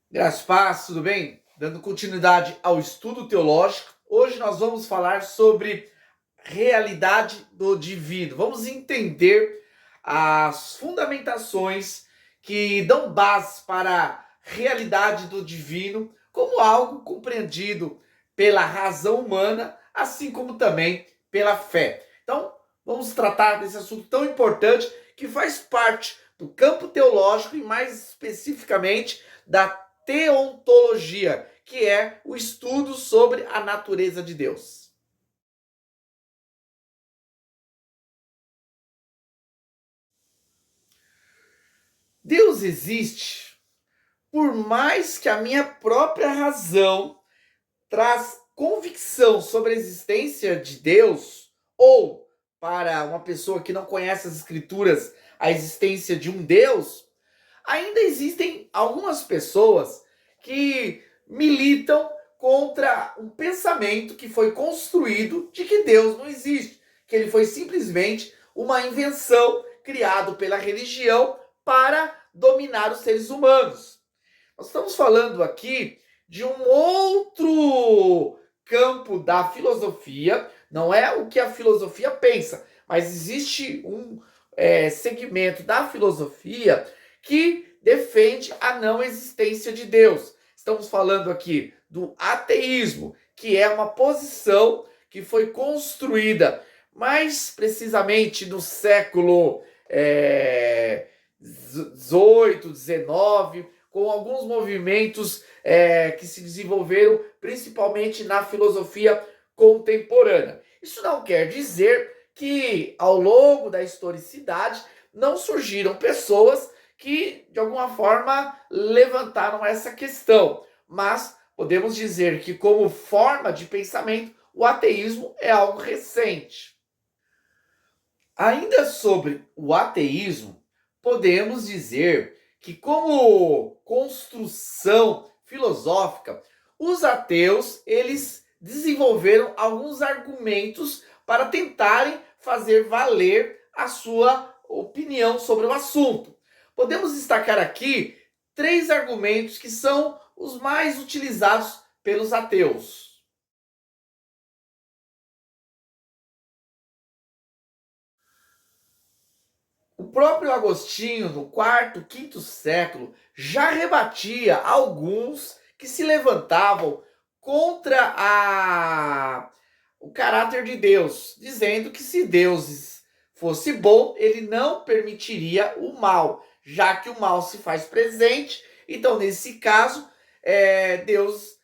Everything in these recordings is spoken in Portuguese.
Graças a paz, tudo bem? Dando continuidade ao estudo teológico, hoje nós vamos falar sobre realidade do divino. Vamos entender as fundamentações que dão base para a realidade do divino como algo compreendido pela razão humana, assim como também pela fé. Então, vamos tratar desse assunto tão importante que faz parte do campo teológico e mais especificamente da teontologia, que é o estudo sobre a natureza de Deus. Deus existe por mais que a minha própria razão traz convicção sobre a existência de Deus, ou para uma pessoa que não conhece as escrituras, a existência de um Deus, ainda existem algumas pessoas que militam contra um pensamento que foi construído de que Deus não existe, que ele foi simplesmente uma invenção criada pela religião para dominar os seres humanos. Nós estamos falando aqui de um outro campo da filosofia, não é o que a filosofia pensa, mas existe um segmento da filosofia que defende a não existência de Deus. Estamos falando aqui do ateísmo, que é uma posição que foi construída mais precisamente no século 18, 19, com alguns movimentos que se desenvolveram principalmente na filosofia contemporânea. Isso não quer dizer que ao longo da historicidade não surgiram pessoas que de alguma forma levantaram essa questão, mas podemos dizer que como forma de pensamento o ateísmo é algo recente. Ainda sobre o ateísmo, podemos dizer que, como construção filosófica, os ateus eles desenvolveram alguns argumentos para tentarem fazer valer a sua opinião sobre o assunto. Podemos destacar aqui três argumentos que são os mais utilizados pelos ateus. O próprio Agostinho, no quarto, quinto século, já rebatia alguns que se levantavam contra o caráter de Deus, dizendo que se Deus fosse bom, ele não permitiria o mal, já que o mal se faz presente. Então, nesse caso, Deus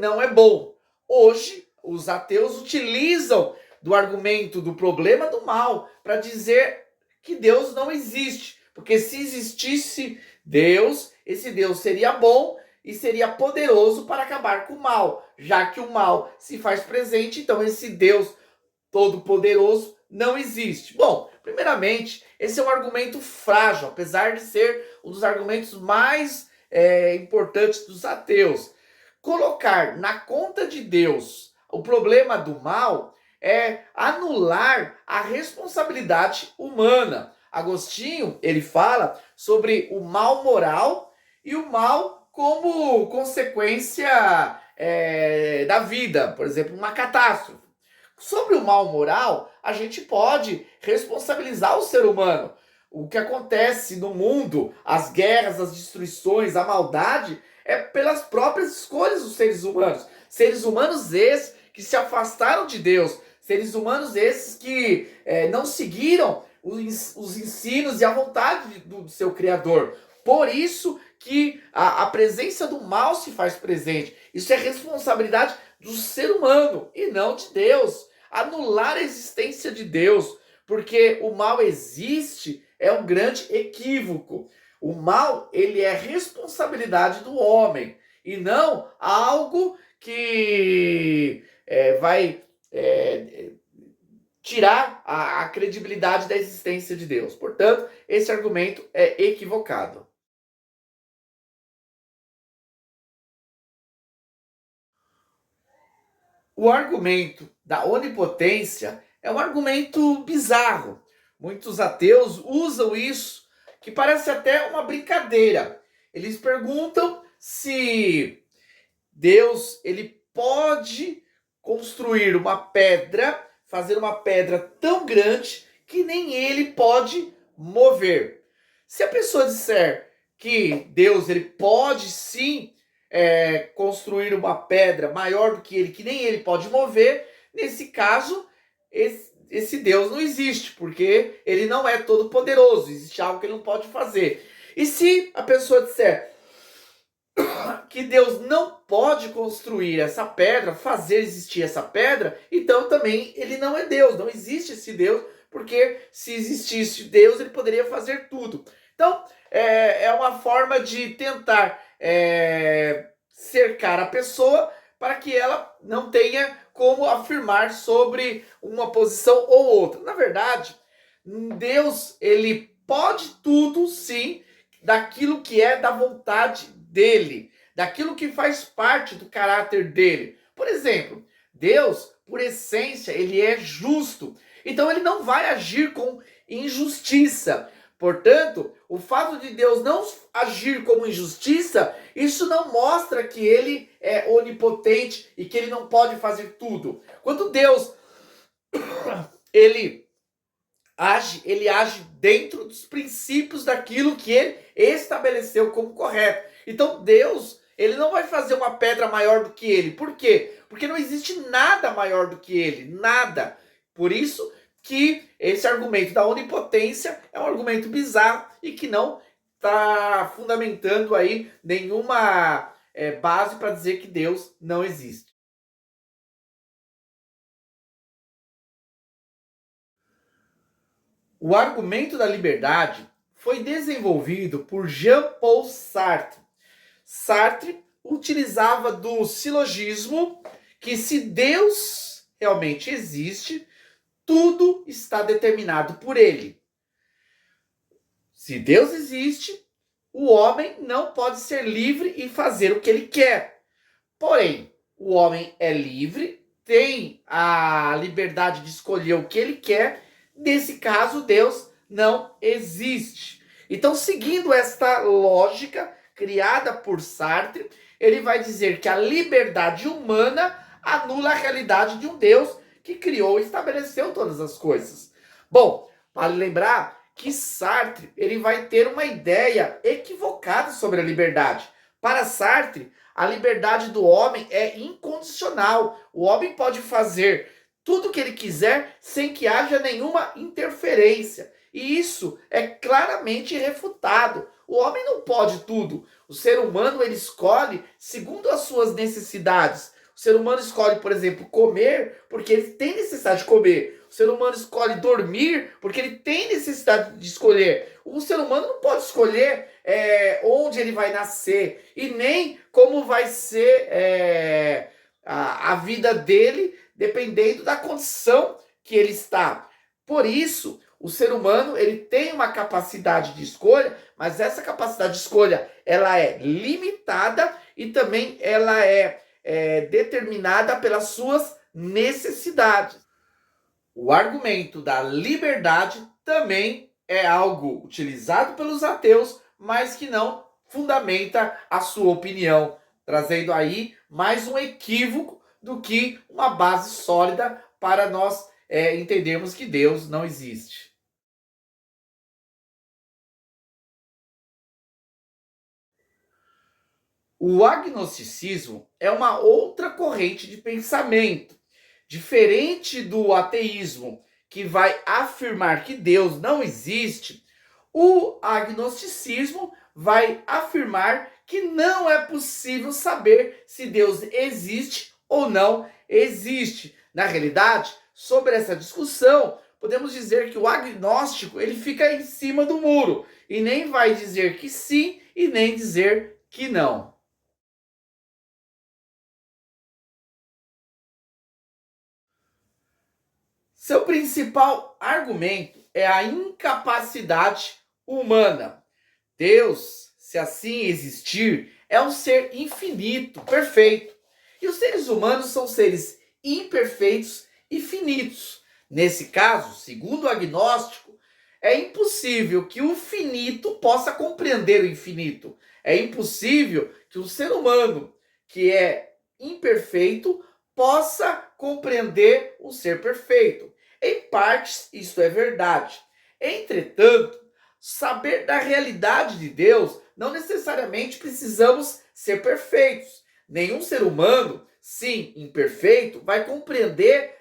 não é bom. Hoje, os ateus utilizam do argumento do problema do mal para dizer que Deus não existe, porque se existisse Deus, esse Deus seria bom e seria poderoso para acabar com o mal, já que o mal se faz presente, então esse Deus todo-poderoso não existe. Bom, primeiramente, esse é um argumento frágil, apesar de ser um dos argumentos mais importantes dos ateus. Colocar na conta de Deus o problema do mal é anular a responsabilidade humana. Agostinho, ele fala sobre o mal moral e o mal como consequência da vida, por exemplo, uma catástrofe. Sobre o mal moral, a gente pode responsabilizar o ser humano. O que acontece no mundo, as guerras, as destruições, a maldade, é pelas próprias escolhas dos seres humanos. Seres humanos esses que se afastaram de Deus, seres humanos esses que não seguiram os ensinos e a vontade do seu Criador. Por isso que a presença do mal se faz presente. Isso é responsabilidade do ser humano e não de Deus. Anular a existência de Deus, porque o mal existe, é um grande equívoco. O mal, ele é responsabilidade do homem e não algo que vai tirar a credibilidade da existência de Deus. Portanto, esse argumento é equivocado. O argumento da onipotência é um argumento bizarro. Muitos ateus usam isso, que parece até uma brincadeira. Eles perguntam se Deus ele pode construir uma pedra, fazer uma pedra tão grande que nem ele pode mover. Se a pessoa disser que Deus ele pode sim construir uma pedra maior do que ele, que nem ele pode mover, nesse caso, esse Deus não existe, porque ele não é todo poderoso, existe algo que ele não pode fazer. E se a pessoa disser que Deus não pode construir essa pedra, fazer existir essa pedra, então também ele não é Deus, não existe esse Deus, porque se existisse Deus, ele poderia fazer tudo. Então, é uma forma de tentar cercar a pessoa para que ela não tenha como afirmar sobre uma posição ou outra. Na verdade, Deus, ele pode tudo, sim, daquilo que é da vontade dele, daquilo que faz parte do caráter dele. Por exemplo, Deus, por essência, ele é justo. Então ele não vai agir com injustiça. Portanto, o fato de Deus não agir como injustiça, isso não mostra que ele é onipotente e que ele não pode fazer tudo. Quando Deus ele age dentro dos princípios daquilo que ele estabeleceu como correto. Então Deus, ele não vai fazer uma pedra maior do que ele. Por quê? Porque não existe nada maior do que ele, nada. Por isso que esse argumento da onipotência é um argumento bizarro e que não está fundamentando aí nenhuma base para dizer que Deus não existe. O argumento da liberdade foi desenvolvido por Jean-Paul Sartre. Sartre utilizava do silogismo que se Deus realmente existe, tudo está determinado por ele. Se Deus existe, o homem não pode ser livre e fazer o que ele quer. Porém, o homem é livre, tem a liberdade de escolher o que ele quer. Nesse caso, Deus não existe. Então, seguindo esta lógica criada por Sartre, ele vai dizer que a liberdade humana anula a realidade de um Deus que criou e estabeleceu todas as coisas. Bom, vale lembrar que Sartre ele vai ter uma ideia equivocada sobre a liberdade. Para Sartre, a liberdade do homem é incondicional. O homem pode fazer tudo o que ele quiser sem que haja nenhuma interferência. E isso é claramente irrefutado. O homem não pode tudo. O ser humano ele escolhe segundo as suas necessidades. O ser humano escolhe, por exemplo, comer porque ele tem necessidade de comer. O ser humano escolhe dormir porque ele tem necessidade de escolher. O ser humano não pode escolher onde ele vai nascer e nem como vai ser a vida dele, dependendo da condição que ele está. Por isso, o ser humano ele tem uma capacidade de escolha, mas essa capacidade de escolha ela é limitada e também ela é determinada pelas suas necessidades. O argumento da liberdade também é algo utilizado pelos ateus, mas que não fundamenta a sua opinião, trazendo aí mais um equívoco do que uma base sólida para nós entendermos que Deus não existe. O agnosticismo é uma outra corrente de pensamento, diferente do ateísmo, que vai afirmar que Deus não existe. O agnosticismo vai afirmar que não é possível saber se Deus existe ou não existe. Na realidade, sobre essa discussão, podemos dizer que o agnóstico ele fica em cima do muro e nem vai dizer que sim e nem dizer que não. Seu principal argumento é a incapacidade humana. Deus, se assim existir, é um ser infinito, perfeito. E os seres humanos são seres imperfeitos e finitos. Nesse caso, segundo o agnóstico, é impossível que o finito possa compreender o infinito. É impossível que um ser humano que é imperfeito possa compreender o ser perfeito. Em partes, isso é verdade. Entretanto, saber da realidade de Deus, não necessariamente precisamos ser perfeitos. Nenhum ser humano, sim, imperfeito, vai compreender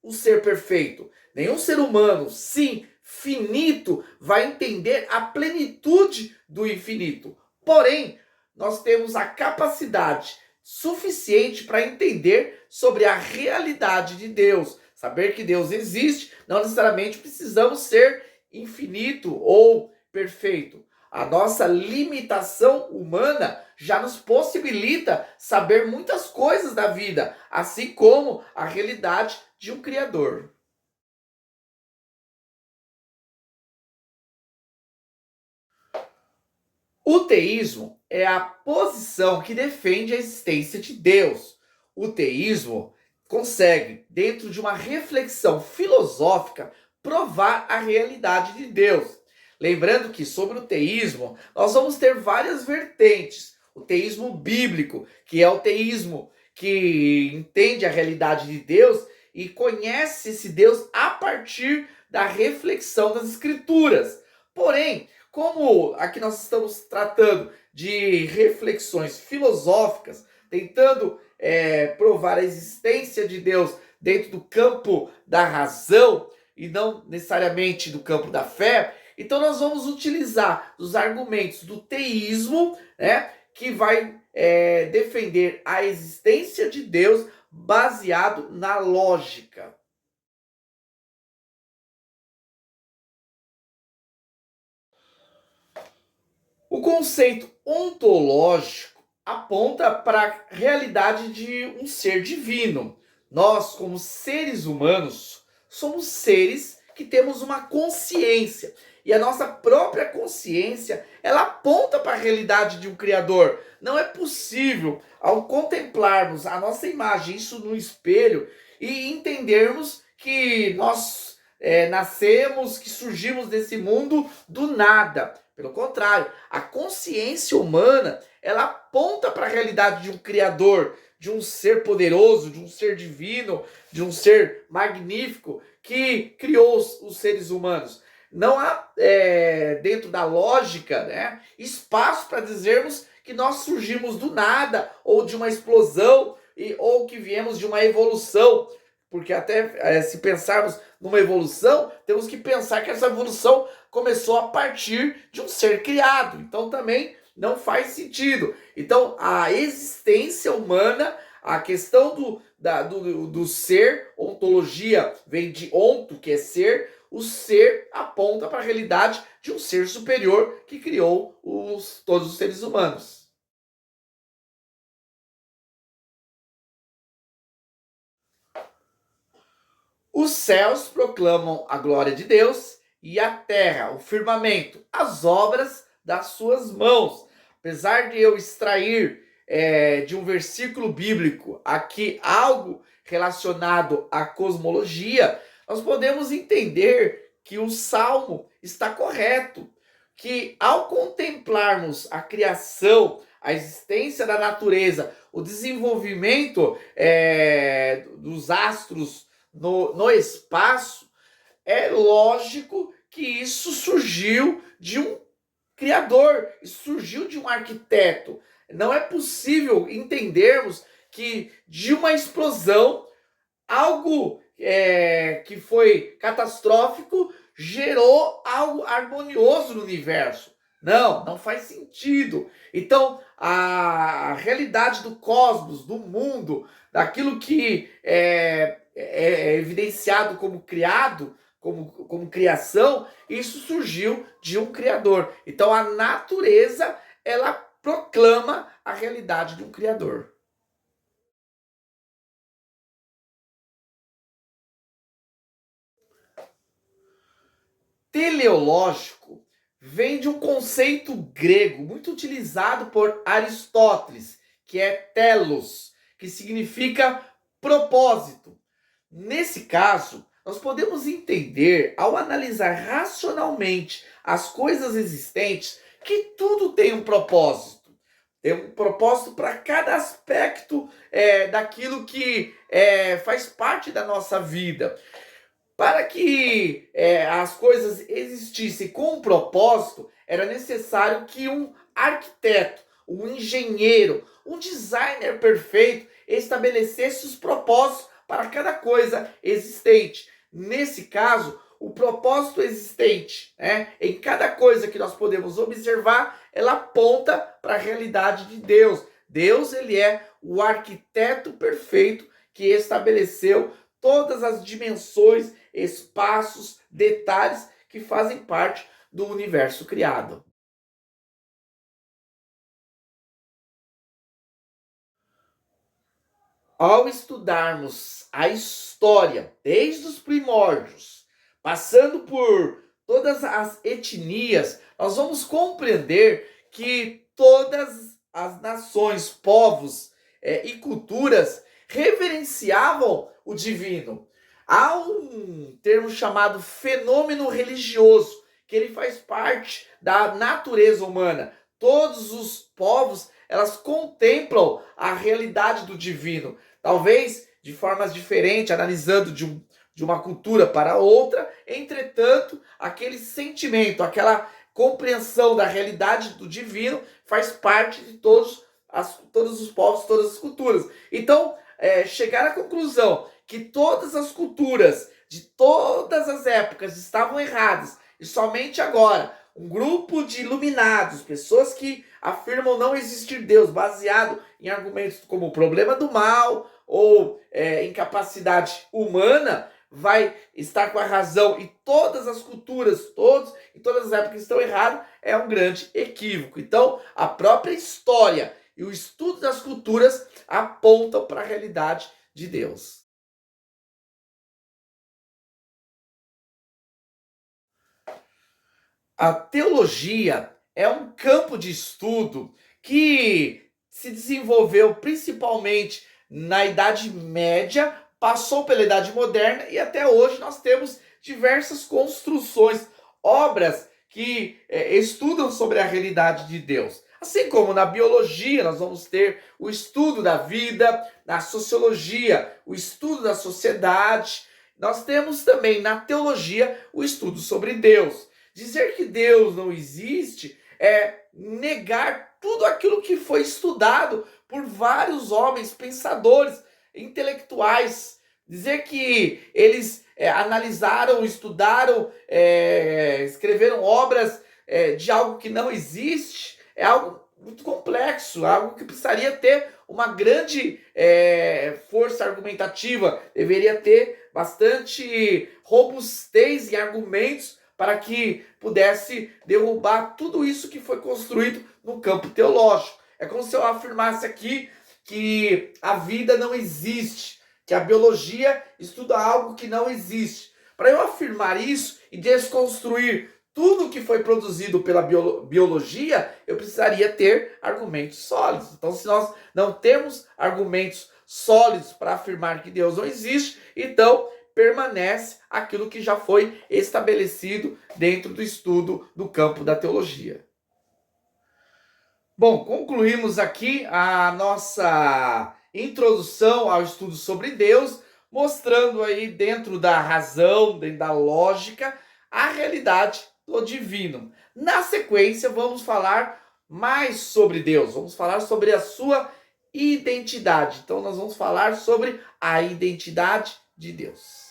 o ser perfeito. Nenhum ser humano, sim, finito, vai entender a plenitude do infinito. Porém, nós temos a capacidade suficiente para entender sobre a realidade de Deus. Saber que Deus existe, não necessariamente precisamos ser infinito ou perfeito. A nossa limitação humana já nos possibilita saber muitas coisas da vida, assim como a realidade de um Criador. O teísmo é a posição que defende a existência de Deus. O teísmo consegue, dentro de uma reflexão filosófica, provar a realidade de Deus. Lembrando que sobre o teísmo, nós vamos ter várias vertentes. O teísmo bíblico, que é o teísmo que entende a realidade de Deus e conhece esse Deus a partir da reflexão das Escrituras. Porém, como aqui nós estamos tratando de reflexões filosóficas, tentando provar a existência de Deus dentro do campo da razão e não necessariamente do campo da fé, então nós vamos utilizar os argumentos do teísmo, né, que vai defender a existência de Deus baseado na lógica. O conceito ontológico aponta para a realidade de um ser divino. Nós, como seres humanos, somos seres que temos uma consciência. E a nossa própria consciência, ela aponta para a realidade de um Criador. Não é possível, ao contemplarmos a nossa imagem, isso no espelho, e entendermos que nós nascemos, que surgimos desse mundo do nada. Pelo contrário, a consciência humana, ela aponta para a realidade de um Criador, de um ser poderoso, de um ser divino, de um ser magnífico que criou os seres humanos. Não há, dentro da lógica, né, espaço para dizermos que nós surgimos do nada, ou de uma explosão, ou que viemos de uma evolução. Porque até se pensarmos numa evolução, temos que pensar que essa evolução começou a partir de um ser criado. Então também não faz sentido. Então a existência humana, a questão do ser, ontologia vem de onto, que é ser, o ser aponta para a realidade de um ser superior que criou todos os seres humanos. Os céus proclamam a glória de Deus e a terra, o firmamento, as obras das suas mãos. Apesar de eu extrair de um versículo bíblico aqui algo relacionado à cosmologia, nós podemos entender que o salmo está correto, que ao contemplarmos a criação, a existência da natureza, o desenvolvimento dos astros no espaço, é lógico que isso surgiu de um criador, isso surgiu de um arquiteto. Não é possível entendermos que de uma explosão, algo que foi catastrófico, gerou algo harmonioso no universo. Não, não faz sentido. Então, a realidade do cosmos, do mundo, daquilo que é evidenciado como criado, como criação, isso surgiu de um criador. Então, a natureza, ela proclama a realidade de um criador. Teleológico vem de um conceito grego muito utilizado por Aristóteles, que é telos, que significa propósito. Nesse caso, nós podemos entender, ao analisar racionalmente as coisas existentes, que tudo tem um propósito. Tem um propósito para cada aspecto daquilo que faz parte da nossa vida. Para que as coisas existissem com um propósito, era necessário que um arquiteto, um engenheiro, um designer perfeito estabelecesse os propósitos para cada coisa existente. Nesse caso, o propósito existente, em cada coisa que nós podemos observar, ela aponta para a realidade de Deus. Deus, ele é o arquiteto perfeito que estabeleceu todas as dimensões, espaços, detalhes que fazem parte do universo criado. Ao estudarmos a história desde os primórdios, passando por todas as etnias, nós vamos compreender que todas as nações, povos e culturas reverenciavam o divino. Há um termo chamado fenômeno religioso, que ele faz parte da natureza humana. Todos os povos, elas contemplam a realidade do divino. Talvez de formas diferentes, analisando de uma cultura para outra, entretanto, aquele sentimento, aquela compreensão da realidade do divino faz parte de todos os povos, todas as culturas. Então, chegar à conclusão que todas as culturas de todas as épocas estavam erradas e somente agora um grupo de iluminados, pessoas que afirmam não existir Deus, baseado em argumentos como o problema do mal ou incapacidade humana, vai estar com a razão e todas as culturas, todos e todas as épocas estão erradas, é um grande equívoco. Então, a própria história e o estudo das culturas apontam para a realidade de Deus. A teologia é um campo de estudo que se desenvolveu principalmente na Idade Média, passou pela Idade Moderna e até hoje nós temos diversas construções, obras que estudam sobre a realidade de Deus. Assim como na biologia nós vamos ter o estudo da vida, na sociologia o estudo da sociedade, nós temos também na teologia o estudo sobre Deus. Dizer que Deus não existe é negar tudo aquilo que foi estudado por vários homens pensadores, intelectuais. Dizer que eles analisaram, estudaram, escreveram obras de algo que não existe é algo muito complexo, algo que precisaria ter uma grande força argumentativa, deveria ter bastante robustez em argumentos para que pudesse derrubar tudo isso que foi construído no campo teológico. É como se eu afirmasse aqui que a vida não existe, que a biologia estuda algo que não existe. Para eu afirmar isso e desconstruir tudo que foi produzido pela biologia, eu precisaria ter argumentos sólidos. Então, se nós não temos argumentos sólidos para afirmar que Deus não existe, então permanece aquilo que já foi estabelecido dentro do estudo do campo da teologia. Bom, concluímos aqui a nossa introdução ao estudo sobre Deus, mostrando aí dentro da razão, dentro da lógica, a realidade do divino. Na sequência, vamos falar mais sobre Deus, vamos falar sobre a sua identidade. Então, nós vamos falar sobre a identidade de Deus.